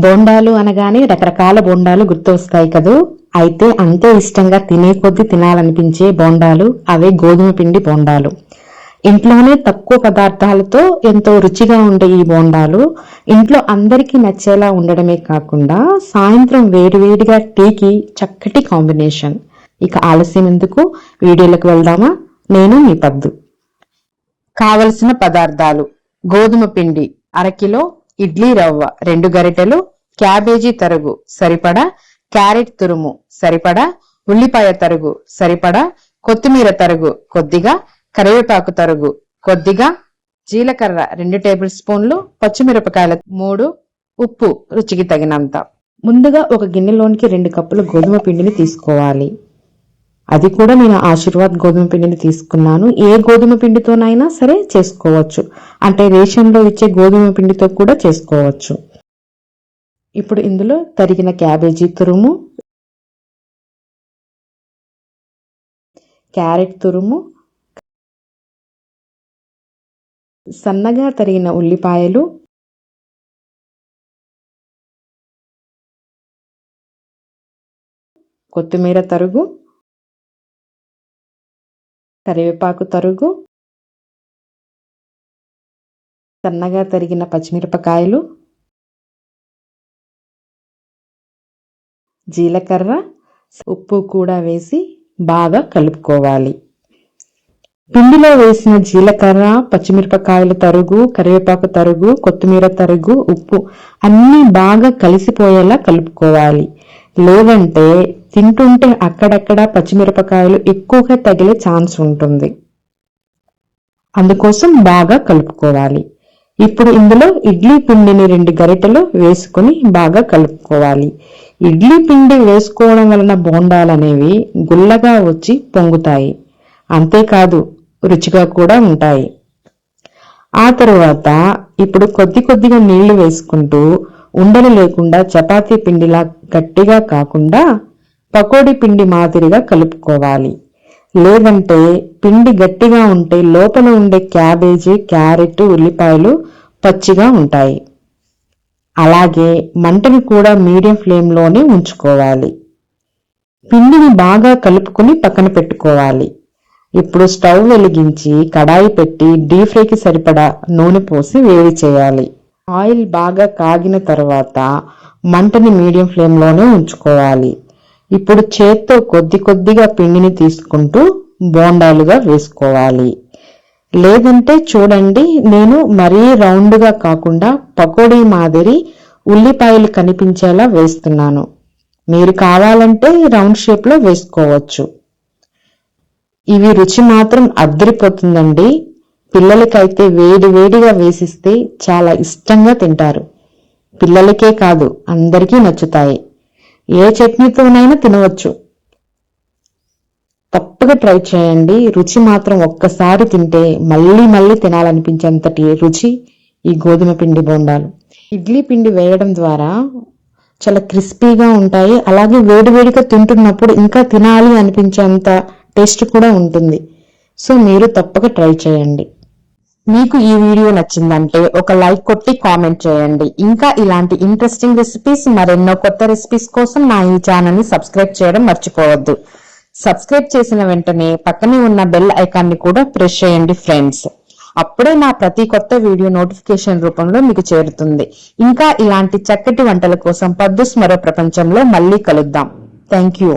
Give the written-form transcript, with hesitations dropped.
బోండాలు అనగానే రకరకాల బోండాలు గుర్తొస్తాయి కదూ. అయితే అంతే ఇష్టంగా తినే కొద్దీ తినాలనిపించే బోండాలు అవే గోధుమ పిండి బోండాలు. ఇంట్లోనే తక్కువ పదార్థాలతో ఎంతో రుచిగా ఉండే ఈ బోండాలు ఇంట్లో అందరికీ నచ్చేలా ఉండడమే కాకుండా సాయంత్రం వేడివేడిగా టీకి చక్కటి కాంబినేషన్. ఇక ఆలస్యం ఎందుకు, వీడియోలకు వెళ్దామా? నేను మీ పద్దు. కావలసిన పదార్థాలు: గోధుమ పిండి అరకిలో, ఇడ్లీ రవ్వ 2 గరిటెలు, క్యాబేజీ తరుగు సరిపడా, క్యారెట్ తురుము సరిపడా, ఉల్లిపాయ తరుగు సరిపడా, కొత్తిమీర తరుగు కొద్దిగా, కరివేపాకు తరుగు కొద్దిగా, జీలకర్ర 2 టేబుల్ స్పూన్లు, పచ్చిమిరపకాయలు 3, ఉప్పు రుచికి తగినంత. ముందుగా ఒక గిన్నెలోనికి 2 కప్పుల గోధుమ పిండిని తీసుకోవాలి. అది కూడా నేను ఆశీర్వాద్ గోధుమ పిండిని తీసుకున్నాను. ఏ గోధుమ పిండితోనైనా సరే చేసుకోవచ్చు, అంటే రేషన్లో ఇచ్చే గోధుమ పిండితో కూడా చేసుకోవచ్చు. ఇప్పుడు ఇందులో తరిగిన క్యాబేజీ తురుము, క్యారెట్ తురుము, సన్నగా తరిగిన ఉల్లిపాయలు, కొత్తిమీర తరుగు, కరివేపాకు తరుగు, సన్నగా తరిగిన పచ్చిమిరపకాయలు, జీలకర్ర, ఉప్పు కూడా వేసి బాగా కలుపుకోవాలి. పిండిలో వేసిన జీలకర్ర, పచ్చిమిరపకాయల తరుగు, కరివేపాకు తరుగు, కొత్తిమీర తరుగు, ఉప్పు అన్నీ బాగా కలిసిపోయేలా కలుపుకోవాలి. లేదంటే తింటుంటే అక్కడక్కడ పచ్చిమిరపకాయలు ఎక్కువగా తగిలే ఛాన్స్ ఉంటుంది. అందుకోసం బాగా కలుపుకోవాలి. ఇప్పుడు ఇందులో ఇడ్లీ పిండిని 2 గరిటెలు వేసుకుని బాగా కలుపుకోవాలి. ఇడ్లీ పిండి వేసుకోవడం వలన బోండాలనేవి గుల్లగా వచ్చి పొంగుతాయి. అంతేకాదు రుచిగా కూడా ఉంటాయి. ఆ తరువాత ఇప్పుడు కొద్దిగా నీళ్లు వేసుకుంటూ ఉండలు లేకుండా చపాతీ పిండిలా గట్టిగా కాకుండా పకోడీ పిండి మాదిరిగా కలుపుకోవాలి. లేదంటే పిండి గట్టిగా ఉంటే లోపల ఉండే క్యాబేజీ, క్యారెట్, ఉల్లిపాయలు పచ్చిగా ఉంటాయి. అలాగే మంటను కూడా మీడియం ఫ్లేమ్లోనే ఉంచుకోవాలి. పిండిని బాగా కలుపుకుని పక్కన పెట్టుకోవాలి. ఇప్పుడు స్టవ్ వెలిగించి కడాయి పెట్టి డీప్ ఫ్రైకి సరిపడా నూనె పోసి వేడి చేయాలి. ఆయిల్ బాగా కాగిన తర్వాత మంటని మీడియం ఫ్లేమ్లోనే ఉంచుకోవాలి. ఇప్పుడు చేత్తో కొద్దిగా పిండిని తీసుకుంటూ బోండాలుగా వేసుకోవాలి. లేదంటే చూడండి, నేను మరీ రౌండ్గా కాకుండా పకోడీ మాదిరి ఉల్లిపాయలు కనిపించేలా వేస్తున్నాను. మీరు కావాలంటే రౌండ్ షేప్లో వేసుకోవచ్చు. ఇవి రుచి మాత్రం అద్దరిపోతుందండి. పిల్లలకైతే వేడిగా వేసిస్తే చాలా ఇష్టంగా తింటారు. పిల్లలకే కాదు అందరికీ నచ్చుతాయి. ఏ చట్నీతోనైనా తినవచ్చు. తప్పగా ట్రై చేయండి. రుచి మాత్రం ఒక్కసారి తింటే మళ్ళీ తినాలనిపించేంతటి రుచి ఈ గోధుమ పిండి బోండాలు. ఇడ్లీ పిండి వేయడం ద్వారా చాలా క్రిస్పీగా ఉంటాయి. అలాగే వేడిగా తింటున్నప్పుడు ఇంకా తినాలి అనిపించేంత టేస్ట్ కూడా ఉంటుంది. సో మీరు తప్పక ట్రై చేయండి. మీకు ఈ వీడియో నచ్చిందంటే ఒక లైక్ కొట్టి కామెంట్ చేయండి. ఇంకా ఇలాంటి ఇంట్రెస్టింగ్ రెసిపీస్, మరెన్నో కొత్త రెసిపీస్ కోసం నా ఈ ఛానల్ ని సబ్స్క్రైబ్ చేయడం మర్చిపోవద్దు. సబ్స్క్రైబ్ చేసిన వెంటనే పక్కనే ఉన్న బెల్ ఐకాన్ ని కూడా ప్రెస్ చేయండి ఫ్రెండ్స్. అప్పుడే నా ప్రతి కొత్త వీడియో నోటిఫికేషన్ రూపంలో మీకు చేరుతుంది. ఇంకా ఇలాంటి చక్కటి వంటల కోసం పద్దూస్ మరో ప్రపంచంలో మళ్ళీ కలుద్దాం. Thank you.